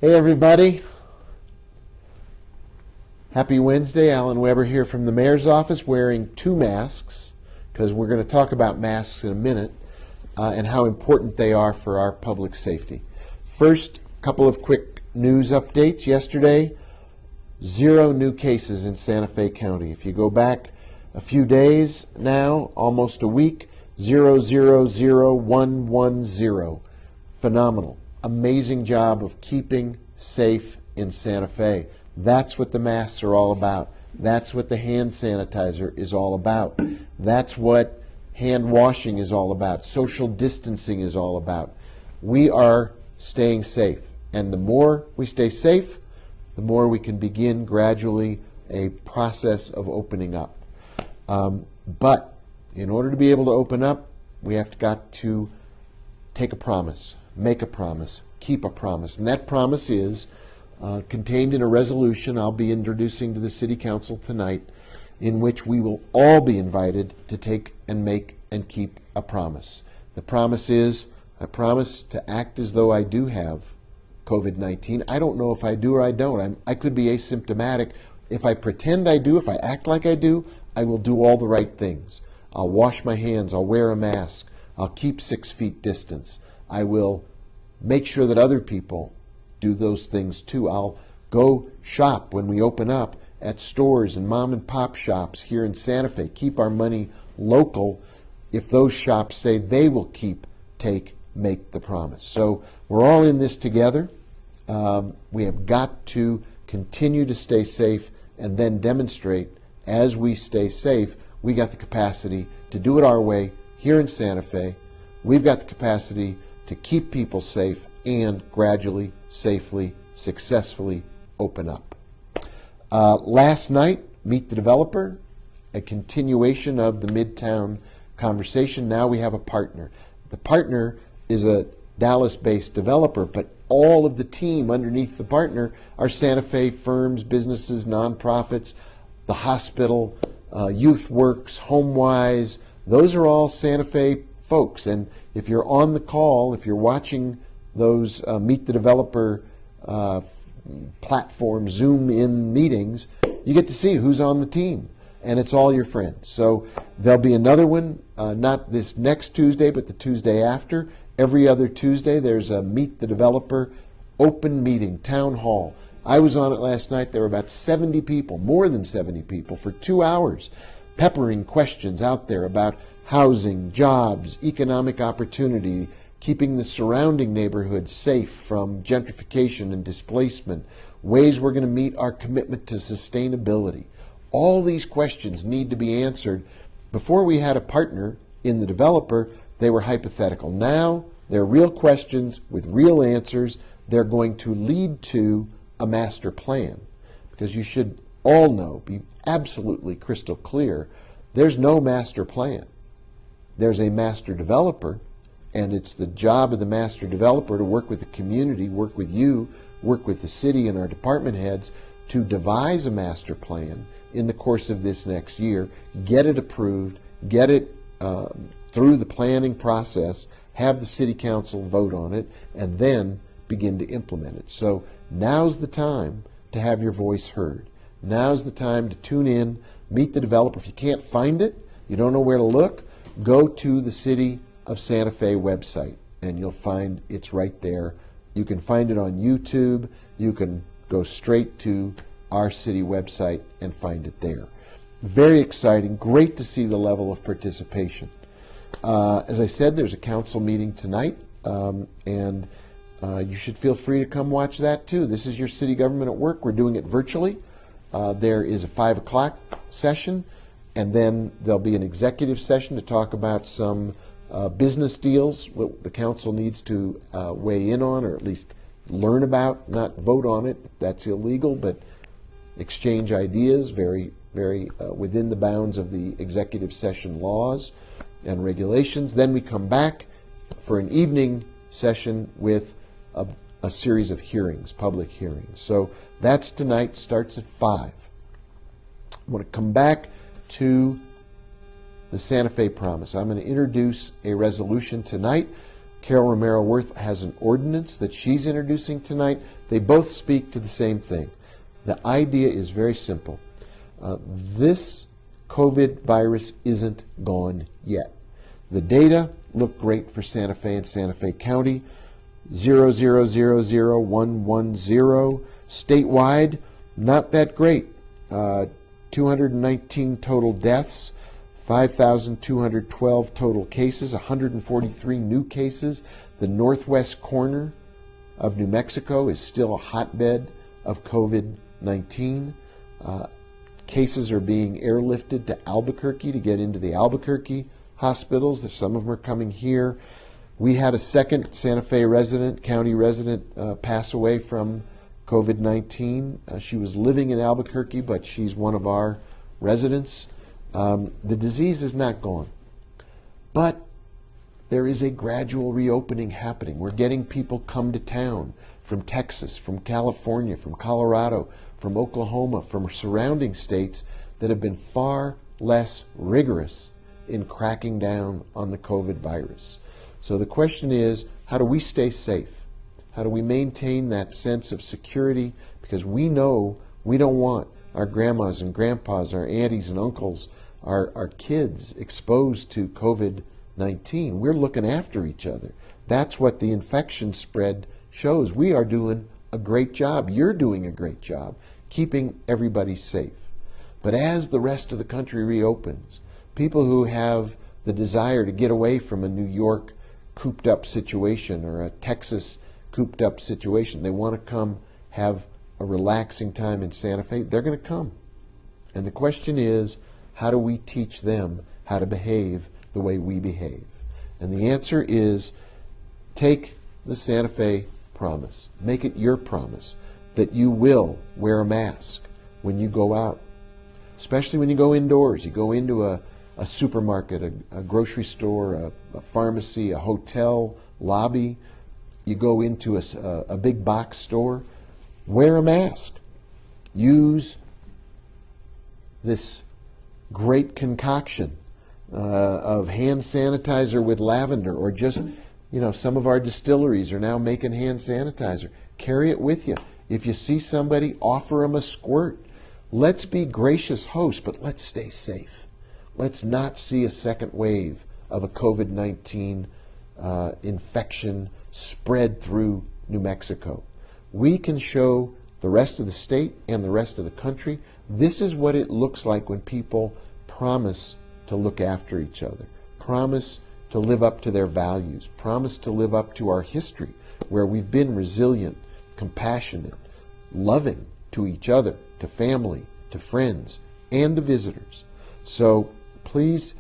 Hey everybody, happy Wednesday. Alan Weber here from the Mayor's office wearing two masks because we're going to talk about masks in a minute and how important they are for our public safety. First, a couple of quick news updates. Yesterday, 0 new cases in Santa Fe County. If you go back a few days now, almost a week, 000110. Phenomenal. Amazing job of keeping safe in Santa Fe. That's what the masks are all about. That's what the hand sanitizer is all about. That's what hand washing is all about. Social distancing is all about. We are staying safe. And the more we stay safe, the more we can begin gradually a process of opening up. But in order to be able to open up, we have got to take a promise. Make a promise, keep a promise. And that promise is contained in a resolution I'll be introducing to the City Council tonight, in which we will all be invited to take and make and keep a promise. The promise is, I promise to act as though I do have COVID-19. I don't know if I do or I don't. I could be asymptomatic. If I pretend I do, if I act like I do, I will do all the right things. I'll wash my hands, I'll wear a mask, I'll keep 6 feet distance. I will make sure that other people do those things too. I'll go shop when we open up at stores and mom and pop shops here in Santa Fe. Keep our money local if those shops say they will keep, take, make the promise. So we're all in this together. We have got to continue to stay safe and then demonstrate as we stay safe, we got the capacity to do it our way here in Santa Fe. We've got the capacity to keep people safe and gradually, safely, successfully open up. Last night, Meet the Developer, a continuation of the Midtown conversation. Now we have a partner. The partner is a Dallas-based developer, but all of the team underneath the partner are Santa Fe firms, businesses, nonprofits, the hospital, YouthWorks, HomeWise. Those are all Santa Fe folks. And if you're on the call, if you're watching those Meet the Developer platform Zoom in meetings, you get to see who's on the team. And it's all your friends. So there'll be another one, not this next Tuesday, but the Tuesday after. Every other Tuesday, there's a Meet the Developer open meeting, town hall. I was on it last night. There were about 70 people, more than 70 people, for 2 hours, peppering questions out there about housing, jobs, economic opportunity, keeping the surrounding neighborhood safe from gentrification and displacement, ways we're going to meet our commitment to sustainability. All these questions need to be answered. Before we had a partner in the developer, they were hypothetical. Now they're real questions with real answers. They're going to lead to a master plan, because you should all know, be absolutely crystal clear, there's no master plan. There's a master developer, and it's the job of the master developer to work with the community, work with you, work with the city and our department heads to devise a master plan in the course of this next year, get it approved, get it through the planning process, have the city council vote on it, and then begin to implement it. So now's the time to have your voice heard. Now's the time to tune in, Meet the Developer. If you can't find it, you don't know where to look, go to the City of Santa Fe website, and you'll find it's right there. You can find it on YouTube. You can go straight to our city website and find it there. Very exciting. Great to see the level of participation. As I said, there's a council meeting tonight, and you should feel free to come watch that too. This is your city government at work. We're doing it virtually. There is a 5 o'clock session, and then there'll be an executive session to talk about some business deals what the council needs to weigh in on, or at least learn about, not vote on it. That's illegal, but exchange ideas very within the bounds of the executive session laws and regulations. Then we come back for an evening session with a series of hearings, public hearings. So that's tonight, starts at 5. I want to come back to the Santa Fe Promise. I'm going to introduce a resolution tonight Carol Romero Worth has an ordinance that she's introducing tonight. They both speak to the same thing. The idea is very simple. This COVID virus isn't gone yet. The data look great for Santa Fe and Santa Fe County. 0.0000110. Statewide, not that great. 219 total deaths, 5,212 total cases, 143 new cases. The northwest corner of New Mexico is still a hotbed of COVID-19. Cases are being airlifted to Albuquerque to get into the Albuquerque hospitals. Some of them are coming here. We had a second Santa Fe resident, county resident, pass away from COVID-19. She was living in Albuquerque, but she's one of our residents. The disease is not gone, but there is a gradual reopening happening. We're getting people come to town from Texas, from California, from Colorado, from Oklahoma, from surrounding states that have been far less rigorous in cracking down on the COVID virus. So the question is, how do we stay safe? How do we maintain that sense of security? Because we know we don't want our grandmas and grandpas, our aunties and uncles, our kids exposed to COVID-19. We're looking after each other. That's what the infection spread shows. We are doing a great job. You're doing a great job keeping everybody safe. But as the rest of the country reopens, people who have the desire to get away from a New York cooped up situation or a Texas cooped up situation, they want to come have a relaxing time in Santa Fe, they're going to come. And the question is, how do we teach them how to behave the way we behave? And the answer is, take the Santa Fe promise. Make it your promise that you will wear a mask when you go out, especially when you go indoors. You go into a supermarket, a grocery store, a pharmacy, a hotel lobby. You go into a big box store. Wear a mask. Use this great concoction of hand sanitizer with lavender, or just, some of our distilleries are now making hand sanitizer. Carry it with you. If you see somebody, offer them a squirt. Let's be gracious hosts, but let's stay safe. Let's not see a second wave of a COVID-19 infection spread through New Mexico. We can show the rest of the state and the rest of the country this is what it looks like when people promise to look after each other, promise to live up to their values, promise to live up to our history, where we've been resilient, compassionate, loving to each other, to family, to friends, and to visitors. So please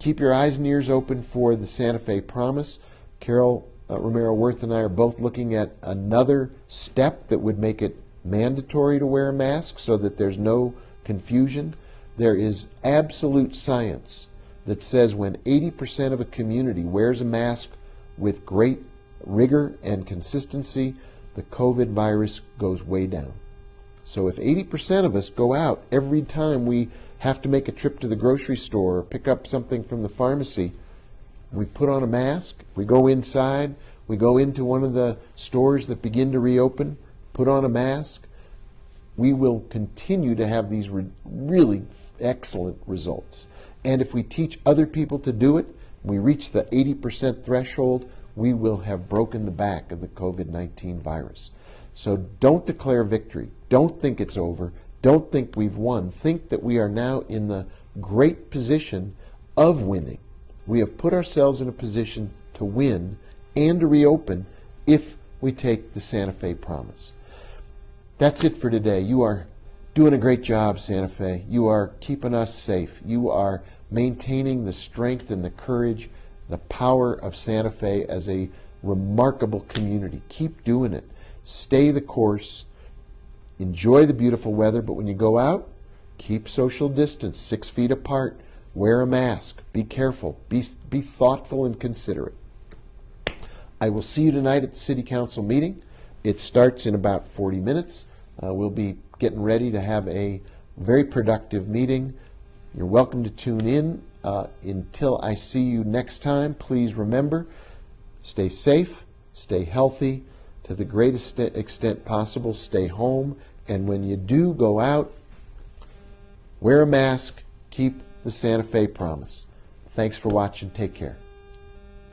keep your eyes and ears open for the Santa Fe Promise. Carol Romero Worth and I are both looking at another step that would make it mandatory to wear a mask so that there's no confusion. There is absolute science that says when 80% of a community wears a mask with great rigor and consistency, the COVID virus goes way down. So if 80% of us go out every time we have to make a trip to the grocery store or pick up something from the pharmacy, we put on a mask, we go inside, we go into one of the stores that begin to reopen, put on a mask, we will continue to have these really excellent results. And if we teach other people to do it, we reach the 80% threshold, we will have broken the back of the COVID-19 virus. So don't declare victory. Don't think it's over. Don't think we've won. Think that we are now in the great position of winning. We have put ourselves in a position to win and to reopen if we take the Santa Fe Promise. That's it for today. You are doing a great job, Santa Fe. You are keeping us safe. You are maintaining the strength and the courage, the power of Santa Fe as a remarkable community. Keep doing it. Stay the course. Enjoy the beautiful weather, but when you go out, keep social distance, 6 feet apart. Wear a mask. Be careful. Be thoughtful and considerate. I will see you tonight at the City Council meeting. It starts in about 40 minutes. We'll be getting ready to have a very productive meeting. You're welcome to tune in. Until I see you next time, please remember, Stay safe, stay healthy, to the greatest extent possible, stay home, and when you do go out, wear a mask, keep the Santa Fe promise. Thanks for watching. Take care.